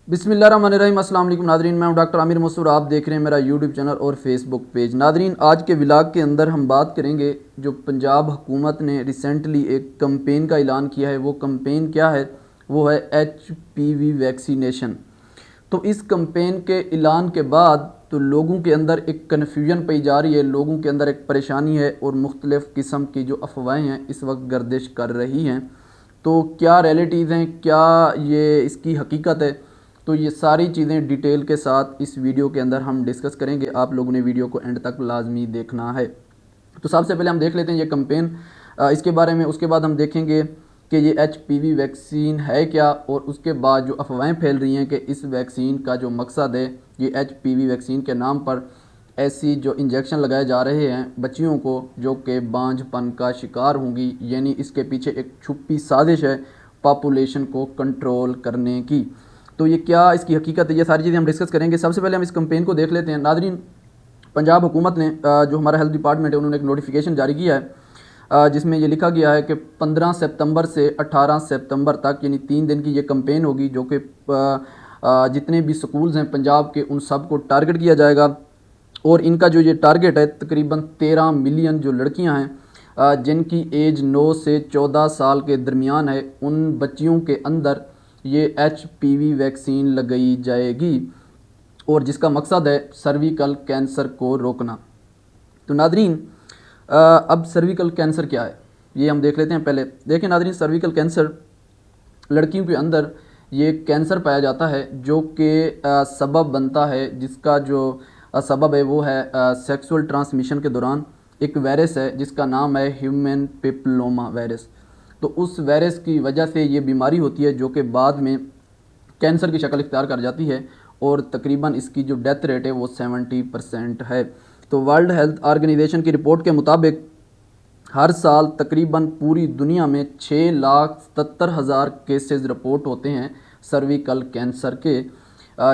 बिस्मिल्लाहिर्रहमानिर्रहीम। अस्सलाम वालेकुम नादरीन, मैं हूं डॉक्टर आमिर मसूर। आप देख रहे हैं मेरा यूट्यूब चैनल और फेसबुक पेज। नादरीन, आज के व्लॉग के अंदर हम बात करेंगे जो पंजाब हुकूमत ने रिसेंटली एक कंपेन का ऐलान किया है। वो कंपेन क्या है? वो है HPV वैक्सीनेशन। तो इस कंपेन के ऐलान के बाद तो लोगों के अंदर एक कन्फ्यूजन पाई जा रही है, लोगों के अंदर एक परेशानी है और मुख्तलिफ़ किस्म की जो अफवाहें हैं इस वक्त गर्दिश कर रही हैं। तो क्या रियलिटीज़ हैं, क्या ये इसकी हकीकत है? तो ये सारी चीज़ें डिटेल के साथ इस वीडियो के अंदर हम डिस्कस करेंगे। आप लोगों ने वीडियो को एंड तक लाजमी देखना है। तो सबसे पहले हम देख लेते हैं ये कंपेन इसके बारे में। उसके बाद हम देखेंगे कि ये HPV वैक्सीन है क्या, और उसके बाद जो अफवाहें फैल रही हैं कि इस वैक्सीन का जो मकसद है, ये HPV वैक्सीन के नाम पर ऐसी जो इंजेक्शन लगाए जा रहे हैं बच्चियों को जो कि बांझपन का शिकार होंगी, यानी इसके पीछे एक छुपी साजिश है पॉपुलेशन को कंट्रोल करने की। तो ये क्या इसकी हकीकत है, ये सारी चीज़ें हम डिस्कस करेंगे। सबसे पहले हम इस कंपेन को देख लेते हैं। नादरीन, पंजाब हुकूमत ने जो हमारा हेल्थ डिपार्टमेंट है उन्होंने एक नोटिफिकेशन जारी किया है जिसमें ये लिखा गया है कि 15 सितंबर से 18 सितंबर तक यानी 3 दिन की ये कंपेन होगी, जो कि जितने भी स्कूल्स हैं पंजाब के उन सब को टारगेट किया जाएगा। और इनका जो ये टारगेट है, तकरीबन 13 मिलियन जो लड़कियां हैं जिनकी एज 9 से 14 साल के दरमियान है, उन बच्चियों के अंदर ये HPV वैक्सीन लगाई जाएगी और जिसका मकसद है सर्विकल कैंसर को रोकना। तो नादरीन, अब सर्विकल कैंसर क्या है ये हम देख लेते हैं। पहले देखें नादरीन, सर्विकल कैंसर लड़कियों के अंदर ये कैंसर पाया जाता है जो कि सबब बनता है, जिसका जो सबब है वो है सेक्सुअल ट्रांसमिशन के दौरान एक वायरस है जिसका नाम है ह्यूमन पेपिलोमा वायरस। तो उस वायरस की वजह से ये बीमारी होती है जो कि बाद में कैंसर की शक्ल इख्तियार कर जाती है और तकरीबन इसकी जो डेथ रेट है वो 70% है। तो वर्ल्ड हेल्थ ऑर्गेनाइजेशन की रिपोर्ट के मुताबिक हर साल तकरीबन पूरी दुनिया में 6,77,000 केसेस रिपोर्ट होते हैं सर्विकल कैंसर के,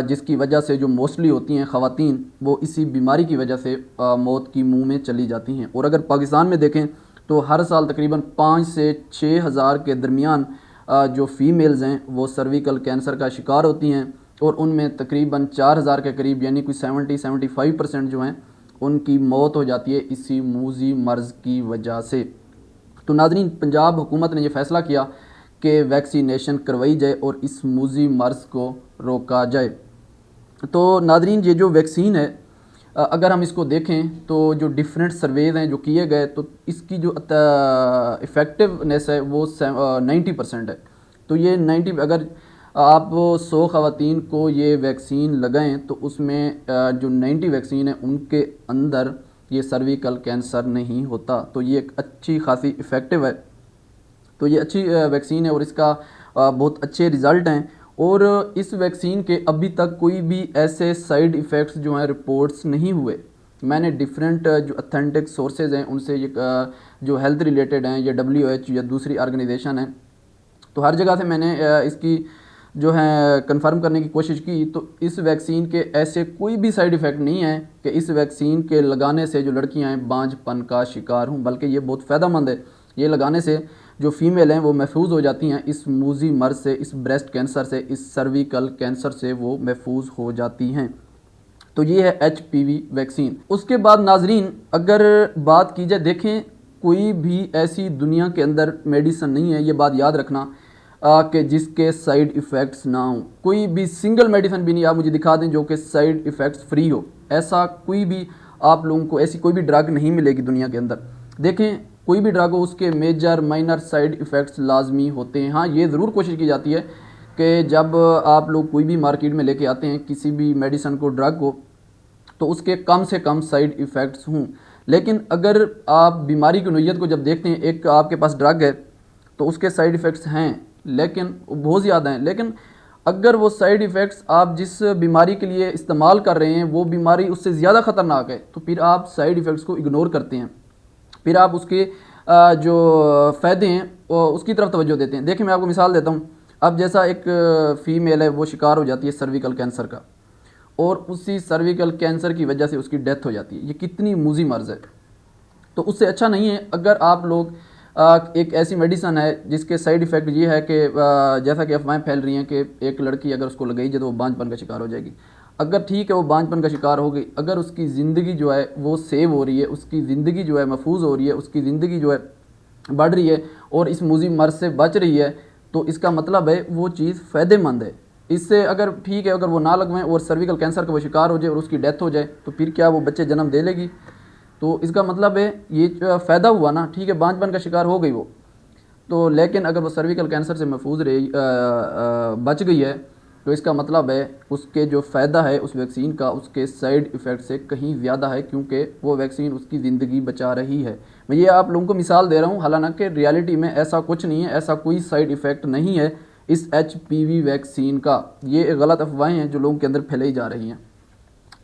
जिसकी वजह से जो मोस्टली होती हैं ख़वातीन, वो इसी बीमारी की वजह से मौत की मुंह में चली जाती हैं। और अगर पाकिस्तान में देखें तो हर साल तकरीबन 5 से 6 हज़ार के दरमियान जो फ़ीमेल्स हैं वो सर्विकल कैंसर का शिकार होती हैं और उनमें तकरीबन 4,000 के करीब यानी कोई 70-75% जो हैं उनकी मौत हो जाती है इसी मूजी मर्ज़ की वजह से। तो नाज़रीन, पंजाब हुकूमत ने यह फ़ैसला किया कि वैक्सीनेशन करवाई जाए और इस मूजी मर्ज़ को रोका जाए। तो नाज़रीन, ये जो वैक्सीन है अगर हम इसको देखें तो जो डिफरेंट सर्वेज हैं जो किए गए, तो इसकी जो इफ़ेक्टिवनेस है वो 90% है। तो ये 90, अगर आप 100 ख़वातीन को ये वैक्सीन लगाएं तो उसमें जो 90 वैक्सीन है उनके अंदर ये सर्विकल कैंसर नहीं होता। तो ये एक अच्छी खासी इफ़ेक्टिव है। तो ये अच्छी वैक्सीन है और इसका बहुत अच्छे रिज़ल्ट हैं। और इस वैक्सीन के अभी तक कोई भी ऐसे साइड इफ़ेक्ट्स जो हैं रिपोर्ट्स नहीं हुए। मैंने डिफरेंट जो अथेंटिक सोर्सेज हैं उनसे ये जो हेल्थ रिलेटेड हैं या WHO या दूसरी ऑर्गेनाइजेशन है, तो हर जगह से मैंने इसकी जो है कंफर्म करने की कोशिश की। तो इस वैक्सीन के ऐसे कोई भी साइड इफ़ेक्ट नहीं है कि इस वैक्सीन के लगाने से जो लड़कियां हैं बांझपन का शिकार हों, बल्कि ये बहुत फ़ायदेमंद है। ये लगाने से जो फीमेल हैं वो महफूज हो जाती हैं इस मूजी मर्ज से, इस ब्रेस्ट कैंसर से, इस सर्विकल कैंसर से वो महफूज हो जाती हैं। तो ये है HPV वैक्सीन। उसके बाद नाजरीन, अगर बात की जाए, देखें कोई भी ऐसी दुनिया के अंदर मेडिसिन नहीं है, ये बात याद रखना, कि जिसके साइड इफ़ेक्ट्स ना हो। कोई भी सिंगल मेडिसिन भी नहीं आप मुझे दिखा दें जो कि साइड इफ़ेक्ट्स फ्री हो। ऐसा कोई भी आप लोगों को ऐसी कोई भी ड्रग नहीं मिलेगी दुनिया के अंदर। देखें कोई भी ड्रग हो उसके मेजर माइनर साइड इफ़ेक्ट्स लाजमी होते हैं। हाँ, ये ज़रूर कोशिश की जाती है कि जब आप लोग कोई भी मार्केट में लेके आते हैं किसी भी मेडिसिन को, ड्रग को, तो उसके कम से कम साइड इफ़ेक्ट्स हों। लेकिन अगर आप बीमारी की नोयत को जब देखते हैं, एक आपके पास ड्रग है तो उसके साइड इफ़ेक्ट्स हैं लेकिन बहुत ज़्यादा हैं, लेकिन अगर वो साइड इफ़ेक्ट्स आप जिस बीमारी के लिए इस्तेमाल कर रहे हैं वो बीमारी उससे ज़्यादा ख़तरनाक है, तो फिर आप साइड इफ़ेक्ट्स को इग्नोर करते हैं, फिर आप उसके जो फ़ायदे हैं उसकी तरफ तवज्जो देते हैं। देखिए मैं आपको मिसाल देता हूँ। अब जैसा एक फ़ीमेल है वो शिकार हो जाती है सर्विकल कैंसर का और उसी सर्विकल कैंसर की वजह से उसकी डेथ हो जाती है। ये कितनी मूजी मर्ज़ है। तो उससे अच्छा नहीं है अगर आप लोग एक ऐसी मेडिसन है जिसके साइड इफ़ेक्ट ये है कि जैसा कि अफवाहें फैल रही हैं कि एक लड़की अगर उसको लगाई जाए तो वो बांझपन का शिकार हो जाएगी। अगर ठीक है वो बांझपन का शिकार हो गई, अगर उसकी ज़िंदगी जो है वो सेव हो रही है, उसकी ज़िंदगी जो है महफूज हो रही है, उसकी ज़िंदगी जो है बढ़ रही है और इस मुजीब मर्ज से बच रही है, तो इसका मतलब है वो चीज़ फ़ायदेमंद है। इससे अगर ठीक है, अगर वो ना लगवाएं और सर्विकल कैंसर का वो शिकार हो जाए और उसकी डेथ हो जाए, तो फिर क्या वो बच्चे जन्म दे लेगी? तो इसका मतलब है ये फ़ायदा हुआ ना, ठीक है बांझपन का शिकार हो गई वो, तो लेकिन अगर वो सर्विकल कैंसर से महफूज रही बच गई है, तो इसका मतलब है उसके जो फ़ायदा है उस वैक्सीन का उसके साइड इफ़ेक्ट से कहीं ज़्यादा है, क्योंकि वो वैक्सीन उसकी ज़िंदगी बचा रही है। मैं ये आप लोगों को मिसाल दे रहा हूँ, हालांकि रियलिटी में ऐसा कुछ नहीं है, ऐसा कोई साइड इफ़ेक्ट नहीं है इस HPV वैक्सीन का। ये गलत अफवाहें हैं जो लोगों के अंदर फैलाई जा रही हैं।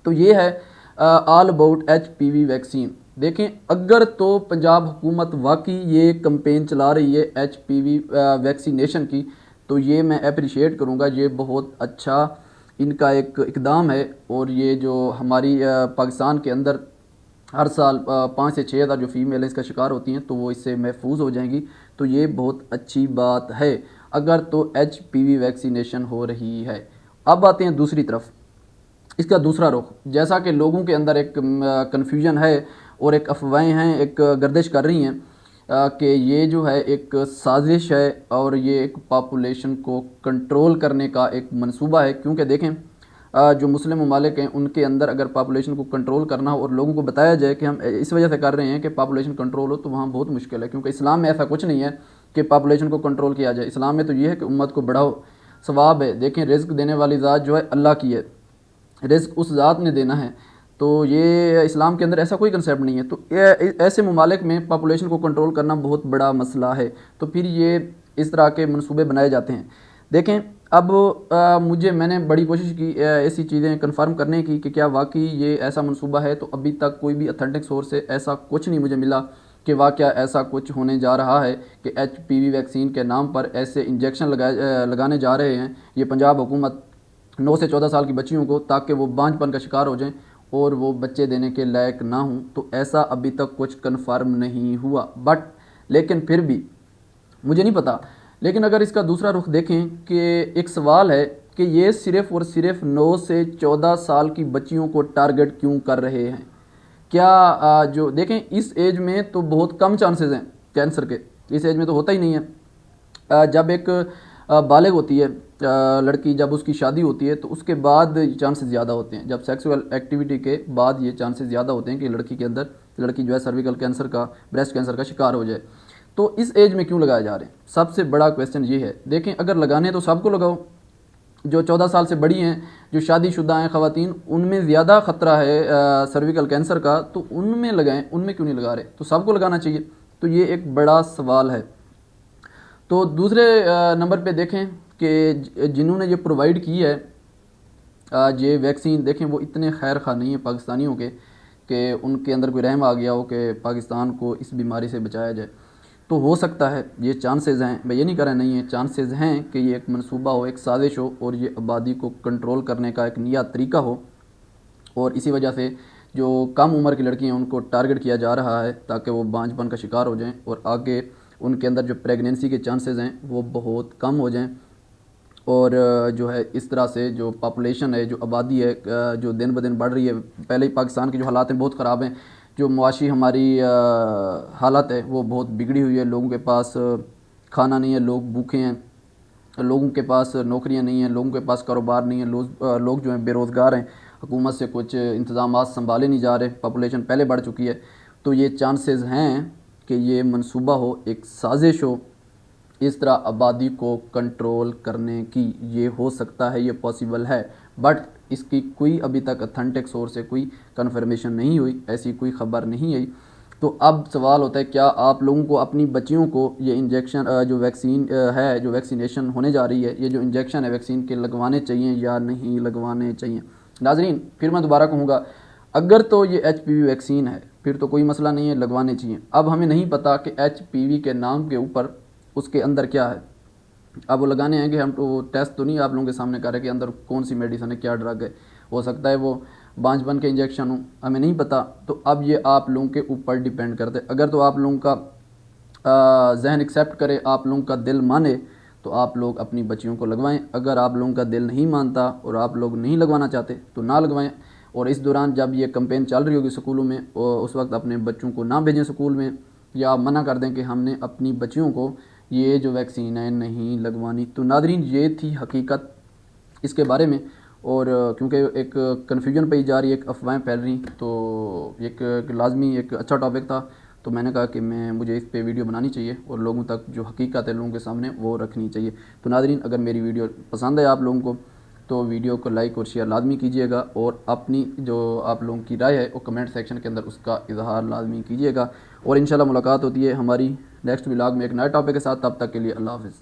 तो ये है ऑल अबाउट HPV वैक्सीन। देखें, अगर तो पंजाब हुकूमत वाकई ये कंपेन चला रही है HPV वैक्सीनेशन की, तो ये मैं अप्रिशिएट करूँगा, ये बहुत अच्छा इनका एक इकदाम है। और ये जो हमारी पाकिस्तान के अंदर हर साल 5 से 6 हज़ार जो फीमेल इसका शिकार होती हैं, तो वो इससे महफूज हो जाएंगी, तो ये बहुत अच्छी बात है अगर तो HPV वैक्सीनेशन हो रही है। अब आते हैं दूसरी तरफ, इसका दूसरा रुख। जैसा कि लोगों के अंदर एक कन्फ्यूजन है और एक अफवाहें हैं, एक गर्दिश कर रही हैं कि ये जो है एक साजिश है और ये एक पॉपुलेशन को कंट्रोल करने का एक मंसूबा है। क्योंकि देखें, जो मुस्लिम ममालिक हैं उनके अंदर अगर पॉपुलेशन को कंट्रोल करना हो और लोगों को बताया जाए कि हम इस वजह से कर रहे हैं कि पॉपुलेशन कंट्रोल हो, तो वहाँ बहुत मुश्किल है। क्योंकि इस्लाम में ऐसा कुछ नहीं है कि पॉपुलेशन को कंट्रोल किया जाए। इस्लाम में तो ये है कि उम्मत को बढ़ाओ, सवाब है। देखें, रिज़्क देने वाली ज़ात जो है अल्लाह की है, रिज़्क उस ज़ात ने देना है, तो ये इस्लाम के अंदर ऐसा कोई कंसेप्ट नहीं है। तो ऐसे ममालिक में पॉपुलेशन को कंट्रोल करना बहुत बड़ा मसला है, तो फिर ये इस तरह के मंसूबे बनाए जाते हैं। देखें, अब मैंने बड़ी कोशिश की ऐसी चीज़ें कंफर्म करने की कि क्या वाकई ये ऐसा मंसूबा है, तो अभी तक कोई भी अथेंटिक सोर्स से ऐसा कुछ नहीं मुझे मिला कि वाकया ऐसा कुछ होने जा रहा है कि HPV वैक्सीन के नाम पर ऐसे इंजेक्शन लगाने जा रहे हैं ये पंजाब हुकूमत 9 से 14 साल की बच्चियों को, ताकि वो बांझपन का शिकार हो जाएं और वो बच्चे देने के लायक ना हों। तो ऐसा अभी तक कुछ कन्फर्म नहीं हुआ, बट लेकिन फिर भी मुझे नहीं पता। लेकिन अगर इसका दूसरा रुख देखें कि एक सवाल है कि ये सिर्फ़ और सिर्फ 9 से 14 साल की बच्चियों को टारगेट क्यों कर रहे हैं? क्या जो देखें, इस एज में तो बहुत कम चांसेस हैं कैंसर के, इस एज में तो होता ही नहीं है। जब एक बालिग होती है लड़की, जब उसकी शादी होती है, तो उसके बाद चांसेस ज़्यादा होते हैं। जब सेक्सुअल एक्टिविटी के बाद ये चांसेस ज़्यादा होते हैं कि लड़की के अंदर, लड़की जो है सर्विकल कैंसर का, ब्रेस्ट कैंसर का शिकार हो जाए। तो इस एज में क्यों लगाए जा रहे हैं? सबसे बड़ा क्वेश्चन ये है। देखें, अगर लगाने तो सबको लगाओ, जो 14 साल से बड़ी हैं, जो शादीशुदा हैं ख़वातीन, उनमें ज़्यादा ख़तरा है सर्विकल कैंसर का, तो उनमें लगाएं, उनमें क्यों नहीं लगा रहे? तो सबको लगाना चाहिए। तो ये एक बड़ा सवाल है। तो दूसरे नंबर पे देखें कि जिन्होंने ये प्रोवाइड की है ये वैक्सीन, देखें वो इतने खैर खा नहीं है पाकिस्तानियों के कि उनके अंदर कोई रहम आ गया हो कि पाकिस्तान को इस बीमारी से बचाया जाए। तो हो सकता है, ये चांसेस हैं, मैं ये नहीं कह रहा नहीं है, चांसेस हैं कि ये एक मंसूबा हो, एक साजिश हो और ये आबादी को कंट्रोल करने का एक नया तरीका हो, और इसी वजह से जो कम उम्र की लड़की हैं उनको टारगेट किया जा रहा है ताकि वो बांझपन का शिकार हो जाएं और आगे उनके अंदर जो प्रेगनेंसी के चांसेस हैं वो बहुत कम हो जाएं। और जो है इस तरह से जो पॉपुलेशन है, जो आबादी है, जो दिन ब दिन बढ़ रही है। पहले ही पाकिस्तान के जो हालात हैं बहुत ख़राब हैं, जो मुआशी हमारी हालत है वो बहुत बिगड़ी हुई है। लोगों के पास खाना नहीं है, लोग भूखे हैं, लोगों के पास नौकरियां नहीं हैं, लोगों के पास कारोबार नहीं है, लोग जो हैं बेरोज़गार हैं, हुकूमत से कुछ इंतज़ाम संभाले नहीं जा रहे, पॉपुलेशन पहले बढ़ चुकी है। तो ये चांसेस हैं कि ये मंसूबा हो, एक साजिश हो इस तरह आबादी को कंट्रोल करने की। ये हो सकता है, ये पॉसिबल है, बट इसकी कोई अभी तक अथेंटिक सोर्स से कोई कन्फर्मेशन नहीं हुई, ऐसी कोई ख़बर नहीं आई। तो अब सवाल होता है, क्या आप लोगों को अपनी बच्चियों को ये इंजेक्शन जो वैक्सीन है, जो वैक्सीनेशन होने जा रही है, ये जो इंजेक्शन है वैक्सीन के, लगवाने चाहिए या नहीं लगवाने चाहिए? नाजरीन, फिर मैं दोबारा कहूँगा, अगर तो ये HPV वैक्सीन है फिर तो कोई मसला नहीं है, लगवाने चाहिए। अब हमें नहीं पता कि HPV के नाम के ऊपर उसके अंदर क्या है। अब वो लगाने हैं कि हम तो टेस्ट तो नहीं आप लोगों के सामने कर रहे कि अंदर कौन सी मेडिसिन है, क्या ड्रग है। हो सकता है वो बांझपन के इंजेक्शन हो, हमें नहीं पता। तो अब ये आप लोगों के ऊपर डिपेंड करते। अगर तो आप लोगों का जहन एक्सेप्ट करे, आप लोगों का दिल माने तो आप लोग अपनी बच्चियों को लगवाएं। अगर आप लोगों का दिल नहीं मानता और आप लोग नहीं लगवाना चाहते तो ना लगवाएं। और इस दौरान जब ये कैंपेन चल रही होगी स्कूलों में, उस वक्त अपने बच्चों को ना भेजें स्कूल में, या मना कर दें कि हमने अपनी बच्चियों को ये जो वैक्सीन है नहीं लगवानी। तो नादरीन, ये थी हकीकत इसके बारे में। और क्योंकि एक कन्फ्यूजन पाई जा रही है, एक अफवाहें फैल रही, तो एक लाजमी एक अच्छा टॉपिक था, तो मैंने कहा कि मुझे इस पे वीडियो बनानी चाहिए और लोगों तक जो हकीकत है लोगों के सामने वो रखनी चाहिए। तो नादरीन, अगर मेरी वीडियो पसंद है आप लोगों को तो वीडियो को लाइक और शेयर लाजमी कीजिएगा, और अपनी जो आप लोगों की राय है वो कमेंट सेक्शन के अंदर उसका इजहार लाजमी कीजिएगा। और इंशाल्लाह मुलाकात होती है हमारी नेक्स्ट व्लॉग में एक नए टॉपिक के साथ। तब तक के लिए अल्लाह हाफ़िज़।